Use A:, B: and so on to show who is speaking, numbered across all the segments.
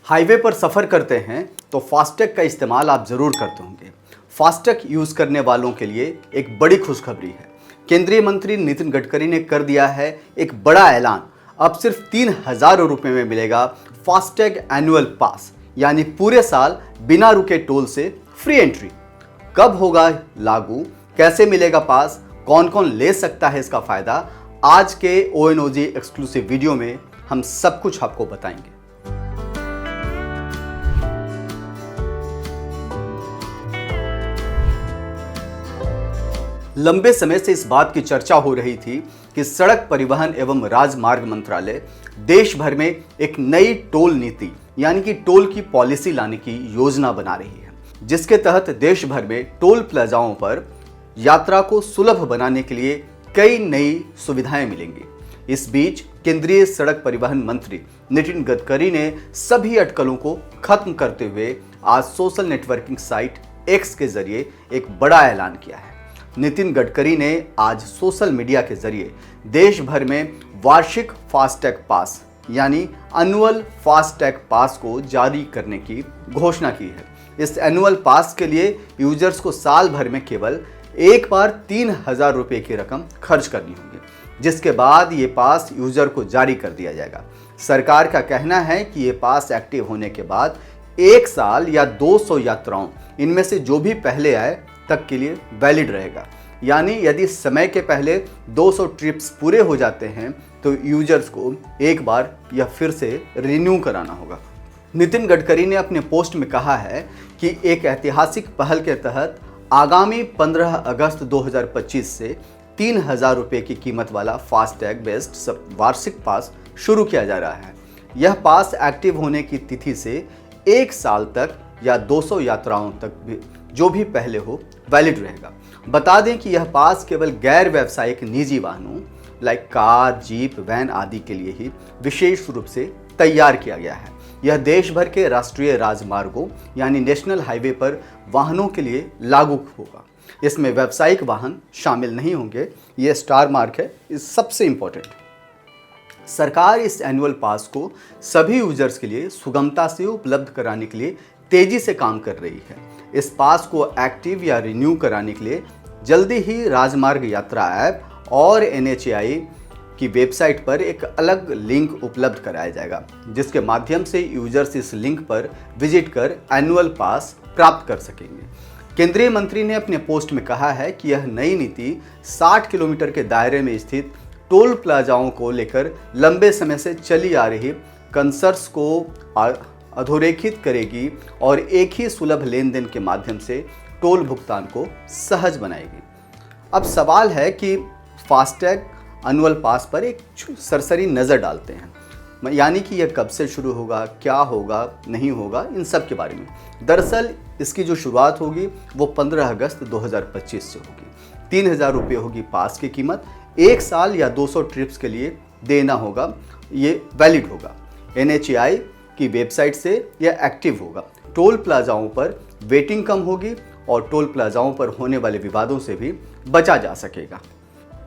A: Highway पर सफ़र करते हैं तो फास्टैग का इस्तेमाल आप ज़रूर करते होंगे। फास्टैग यूज़ करने वालों के लिए एक बड़ी खुशखबरी है। केंद्रीय मंत्री नितिन गडकरी ने कर दिया है एक बड़ा ऐलान। अब सिर्फ 3,000 रुपये में मिलेगा फास्टैग एनुअल पास, यानी पूरे साल बिना रुके टोल से फ्री एंट्री। कब होगा लागू, कैसे मिलेगा पास, कौन कौन ले सकता है इसका फ़ायदा, आज के ONOG एक्सक्लूसिव वीडियो में हम सब कुछ आपको बताएंगे। लंबे समय से इस बात की चर्चा हो रही थी कि सड़क परिवहन एवं राजमार्ग मंत्रालय देश भर में एक नई टोल नीति यानी कि टोल की पॉलिसी लाने की योजना बना रही है, जिसके तहत देश भर में टोल प्लाजाओं पर यात्रा को सुलभ बनाने के लिए कई नई सुविधाएं मिलेंगी। इस बीच केंद्रीय सड़क परिवहन मंत्री नितिन गडकरी ने सभी अटकलों को खत्म करते हुए आज सोशल नेटवर्किंग साइट एक्स के जरिए एक बड़ा ऐलान किया है। नितिन गडकरी ने आज सोशल मीडिया के जरिए देश भर में वार्षिक फास्टैग पास यानी एनुअल फास्टैग पास को जारी करने की घोषणा की है। इस एनुअल पास के लिए यूजर्स को साल भर में केवल एक बार 3,000 रुपये की रकम खर्च करनी होगी, जिसके बाद ये पास यूजर को जारी कर दिया जाएगा। सरकार का कहना है कि ये पास एक्टिव होने के बाद 1 साल या 200 यात्राओं इनमें से जो भी पहले आए तक के लिए वैलिड रहेगा। यानी यदि समय के पहले 200 ट्रिप्स पूरे हो जाते हैं तो यूजर्स को एक बार या फिर से रिन्यू कराना होगा। नितिन गडकरी ने अपने पोस्ट में कहा है कि एक ऐतिहासिक पहल के तहत आगामी 15 अगस्त 2025 से 3,000 रुपये की कीमत वाला फास्टैग बेस्ड वार्षिक पास शुरू किया जा रहा है। यह पास एक्टिव होने की तिथि से 1 साल तक या 200 यात्राओं तक भी जो भी पहले हो वैलिड रहेगा। बता दें कि यह पास केवल गैर व्यावसायिक निजी वाहनों लाइक कार, जीप, वैन आदि के लिए ही विशेष रूप से तैयार किया गया है। यह देश भर के राष्ट्रीय राजमार्गों यानी नेशनल हाईवे पर वाहनों के लिए लागू होगा। इसमें व्यावसायिक वाहन शामिल नहीं होंगे। यह स्टार मार्क है, इस सबसे इंपॉर्टेंट। सरकार इस एनुअल पास को सभी यूजर्स के लिए सुगमता से उपलब्ध कराने के लिए तेजी से काम कर रही है। इस पास को एक्टिव या रिन्यू कराने के लिए जल्दी ही राजमार्ग यात्रा ऐप और NHAI की वेबसाइट पर एक अलग लिंक उपलब्ध कराया जाएगा, जिसके माध्यम से यूजर्स इस लिंक पर विजिट कर एनुअल पास प्राप्त कर सकेंगे। केंद्रीय मंत्री ने अपने पोस्ट में कहा है कि यह नई नीति 60 किलोमीटर के दायरे में स्थित टोल प्लाजाओं को लेकर लंबे समय से चली आ रही कंसर्न्स को अधोरेखित करेगी और एक ही सुलभ लेन देन के माध्यम से टोल भुगतान को सहज बनाएगी। अब सवाल है कि फास्टैग एनुअल पास पर एक सरसरी नज़र डालते हैं, यानी कि यह कब से शुरू होगा, क्या होगा, नहीं होगा, इन सब के बारे में। दरअसल इसकी जो शुरुआत होगी वो 15 अगस्त 2025 से होगी। 3,000 रुपये होगी पास की कीमत। 1 साल या 200 ट्रिप्स के लिए देना होगा, ये वैलिड होगा। NHAI की वेबसाइट से यह एक्टिव होगा। टोल प्लाजाओं पर वेटिंग कम होगी और टोल प्लाजाओं पर होने वाले विवादों से भी बचा जा सकेगा।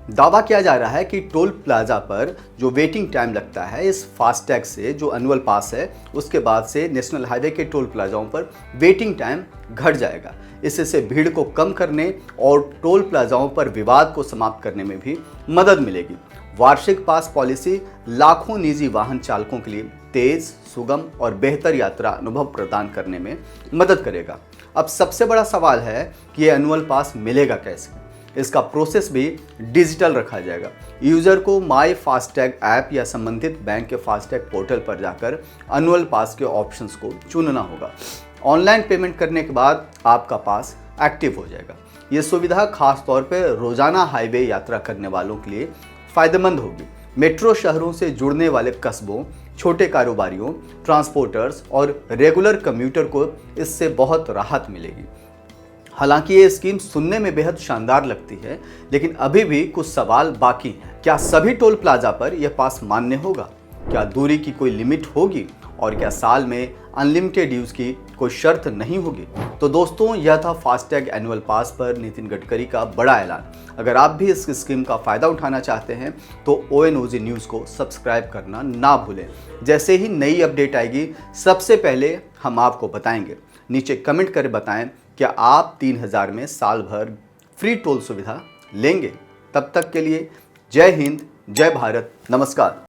A: दावा किया जा रहा है कि टोल प्लाजा पर जो वेटिंग टाइम लगता है इस फास्टैग से, जो एनुअल पास है, उसके बाद से नेशनल हाईवे के टोल प्लाजाओं पर वेटिंग टाइम घट जाएगा। इससे भीड़ को कम करने और टोल प्लाजाओं पर विवाद को समाप्त करने में भी मदद मिलेगी। वार्षिक पास पॉलिसी लाखों निजी वाहन चालकों के लिए तेज, सुगम और बेहतर यात्रा अनुभव प्रदान करने में मदद करेगा। अब सबसे बड़ा सवाल है कि यह एनुअल पास मिलेगा कैसे। इसका प्रोसेस भी डिजिटल रखा जाएगा। यूजर को माई फास्टैग ऐप या संबंधित बैंक के फास्टैग पोर्टल पर जाकर एनुअल पास के ऑप्शंस को चुनना होगा। ऑनलाइन पेमेंट करने के बाद आपका पास एक्टिव हो जाएगा। ये सुविधा खास तौर पर रोजाना हाईवे यात्रा करने वालों के लिए फायदेमंद होगी। मेट्रो शहरों से जुड़ने वाले कस्बों, छोटे कारोबारियों, ट्रांसपोर्टर्स और रेगुलर कम्यूटर को इससे बहुत राहत मिलेगी। हालांकि ये स्कीम सुनने में बेहद शानदार लगती है, लेकिन अभी भी कुछ सवाल बाकी हैं। क्या सभी टोल प्लाजा पर यह पास मान्य होगा? क्या दूरी की कोई लिमिट होगी? और क्या साल में अनलिमिटेड यूज की कोई शर्त नहीं होगी? तो दोस्तों, यह था फास्टैग एनुअल पास पर नितिन गडकरी का बड़ा ऐलान। अगर आप भी इस स्कीम का फायदा उठाना चाहते हैं तो ONOG न्यूज़ को सब्सक्राइब करना ना भूलें। जैसे ही नई अपडेट आएगी सबसे पहले हम आपको बताएंगे। नीचे कमेंट कर बताएं क्या आप 3000 में साल भर फ्री टोल सुविधा लेंगे। तब तक के लिए जय हिंद, जय भारत, नमस्कार।